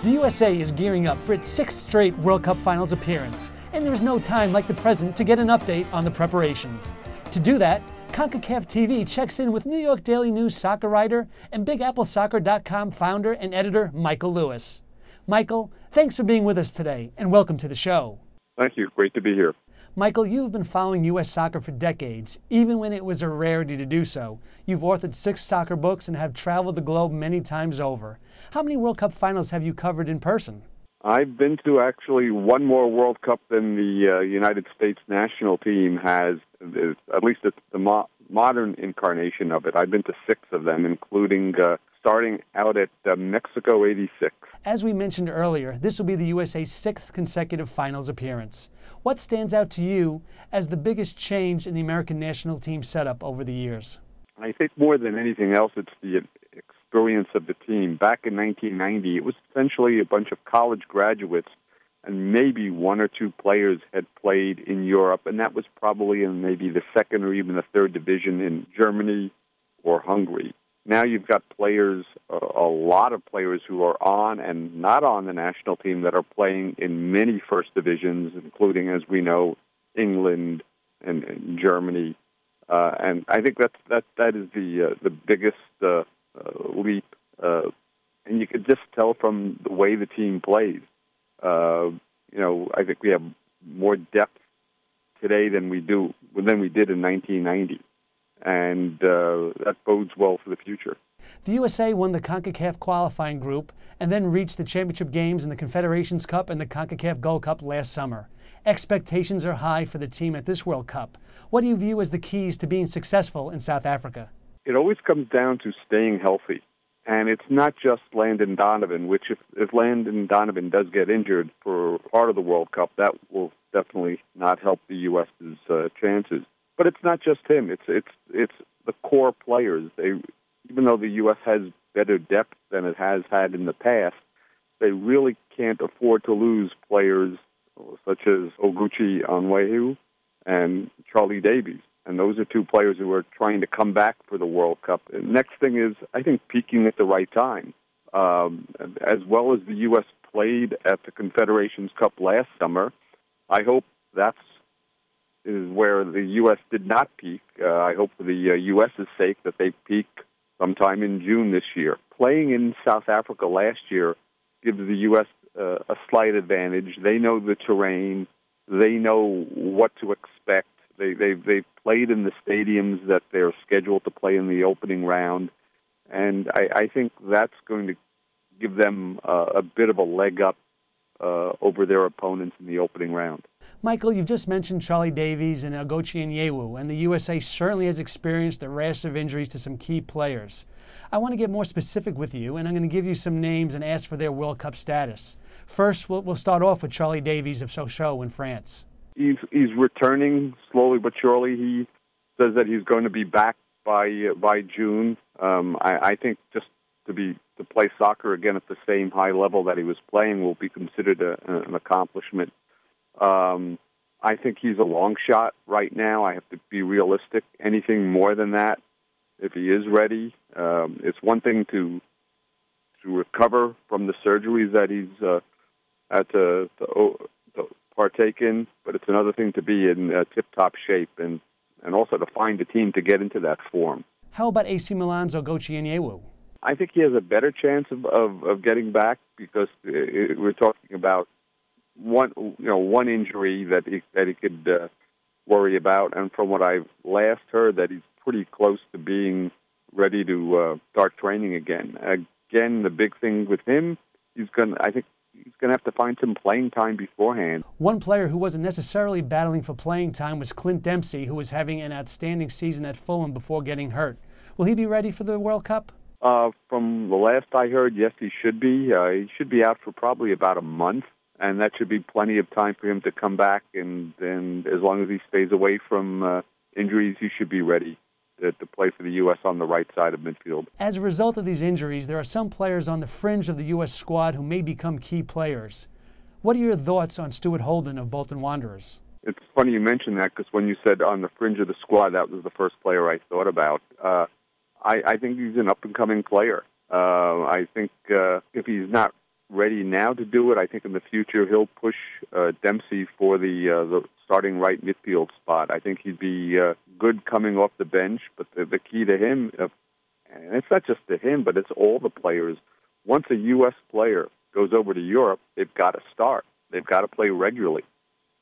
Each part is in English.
The USA is gearing up for its sixth straight World Cup Finals appearance, and there is no time like the present to get an update on the preparations. To do that, Concacaf TV checks in with New York Daily News soccer writer and BigAppleSoccer.com founder and editor Michael Lewis. Michael, thanks for being with us today, and welcome to the show. Thank you. Great to be here. Michael, you've been following U.S. soccer for decades, even when it was a rarity to do so. You've authored 6 soccer books and have traveled the globe many times over. How many World Cup finals have you covered in person? I've been to actually one more World Cup than the United States national team has, at least it's the modern incarnation of it. I've been to 6 of them, including starting out at Mexico '86. As we mentioned earlier, this will be the USA's 6th consecutive finals appearance. What stands out to you as the biggest change in the American national team setup over the years? I think more than anything else, it's the experience of the team. Back in 1990, it was essentially a bunch of college graduates, and maybe 1 or 2 players had played in Europe, and that was probably in maybe the 2nd or even the 3rd division in Germany or Hungary. Now you've got players, a lot of players who are on and not on the national team that are playing in many first divisions, including, as we know, England and Germany. And I think that is the biggest leap. And you could just tell from the way the team plays. I think we have more depth today than we did in 1990. And that bodes well for the future. The USA won the CONCACAF qualifying group and then reached the championship games in the Confederations Cup and the CONCACAF Gold Cup last summer. Expectations are high for the team at this World Cup. What do you view as the keys to being successful in South Africa? It always comes down to staying healthy. And it's not just Landon Donovan, which if Landon Donovan does get injured for part of the World Cup, that will definitely not help the U.S.'s chances. But it's not just him. It's the core players. Even though the U.S. has better depth than it has had in the past, they really can't afford to lose players such as Oguchi Onwehu and Charlie Davies. And those are 2 players who are trying to come back for the World Cup. The next thing is, I think, peaking at the right time. As well as the U.S. played at the Confederations Cup last summer, I hope is where the U.S. did not peak. I hope for the U.S.'s sake that they peak sometime in June this year. Playing in South Africa last year gives the U.S. A slight advantage. They know the terrain. They know what to expect. They've played in the stadiums that they're scheduled to play in the opening round, and I think that's going to give them a bit of a leg up over their opponents in the opening round. Michael, you've just mentioned Charlie Davies and Oguchi Onwehu, and the USA certainly has experienced a rash of injuries to some key players. I want to get more specific with you, and I'm going to give you some names and ask for their World Cup status. First, we'll start off with Charlie Davies of Sochaux in France. He's returning slowly but surely. He says that he's going to be back by June. I think just to play soccer again at the same high level that he was playing will be considered an accomplishment. I think he's a long shot right now. I have to be realistic. Anything more than that, if he is ready, it's one thing to recover from the surgeries that he's had to partake in, but it's another thing to be in tip-top shape and also to find a team to get into that form. How about AC Milan's Oguchi Onwehu? I think he has a better chance of getting back because we're talking about one injury that he could worry about, and from what I've last heard, that he's pretty close to being ready to start training again. Again, the big thing with him, I think he's going to have to find some playing time beforehand. One player who wasn't necessarily battling for playing time was Clint Dempsey, who was having an outstanding season at Fulham before getting hurt. Will he be ready for the World Cup? From the last I heard, yes, he should be. He should be out for probably about a month, and that should be plenty of time for him to come back. And as long as he stays away from injuries, he should be ready to play for the U.S. on the right side of midfield. As a result of these injuries, there are some players on the fringe of the U.S. squad who may become key players. What are your thoughts on Stuart Holden of Bolton Wanderers? It's funny you mentioned that because when you said on the fringe of the squad, that was the first player I thought about. I think he's an up-and-coming player. I think if he's not ready now to do it. I think in the future he'll push Dempsey for the starting right midfield spot. I think he'd be good coming off the bench, but the key to him, and it's not just to him, but it's all the players. Once a U.S. player goes over to Europe, they've got to start. They've got to play regularly.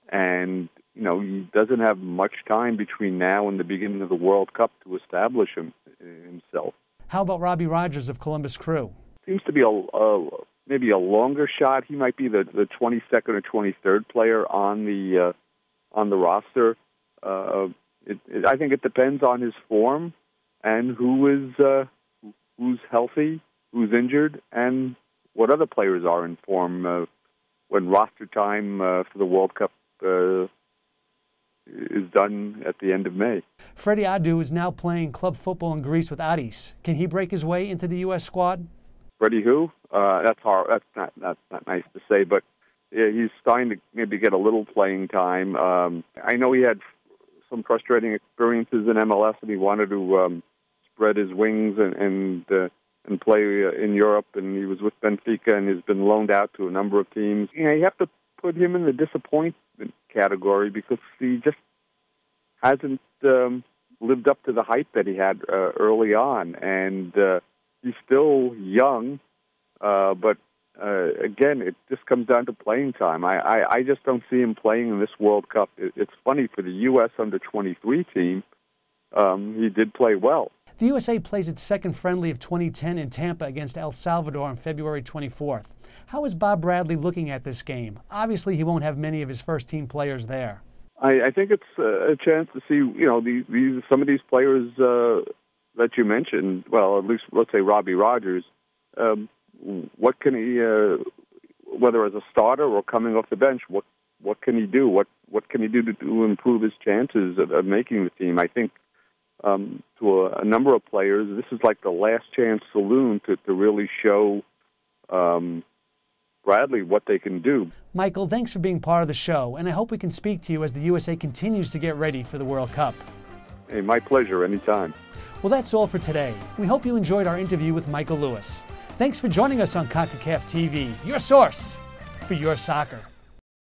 And, you know, he doesn't have much time between now and the beginning of the World Cup to establish himself. How about Robbie Rogers of Columbus Crew? Seems to be maybe a longer shot. He might be the 22nd or 23rd player on the roster. I think it depends on his form and who's healthy, who's injured, and what other players are in form when roster time for the World Cup is done at the end of May. Freddie Adu is now playing club football in Greece with Aris. Can he break his way into the U.S. squad? Freddie who? That's hard. That's not nice to say, but yeah, he's starting to maybe get a little playing time. I know he had some frustrating experiences in MLS, and he wanted to spread his wings and play in Europe. And he was with Benfica, and he's been loaned out to a number of teams. You know, you have to put him in the disappointment category because he just hasn't lived up to the hype that he had early on, and he's still young, but again, it just comes down to playing time. I just don't see him playing in this World Cup. It's funny, for the U.S. under-23 team, he did play well. The USA plays its second friendly of 2010 in Tampa against El Salvador on February 24th. How is Bob Bradley looking at this game? Obviously, he won't have many of his first-team players there. I think it's a chance to see, you know, some of these players that you mentioned. Well, at least let's say Robbie Rogers. What can he, whether as a starter or coming off the bench, what can he do? What can he do to improve his chances of making the team? I think to a number of players, this is like the last chance saloon to really show Bradley what they can do. Michael, thanks for being part of the show, and I hope we can speak to you as the USA continues to get ready for the World Cup. Hey, my pleasure, anytime. Well, that's all for today. We hope you enjoyed our interview with Michael Lewis. Thanks for joining us on Concacaf TV, your source for your soccer.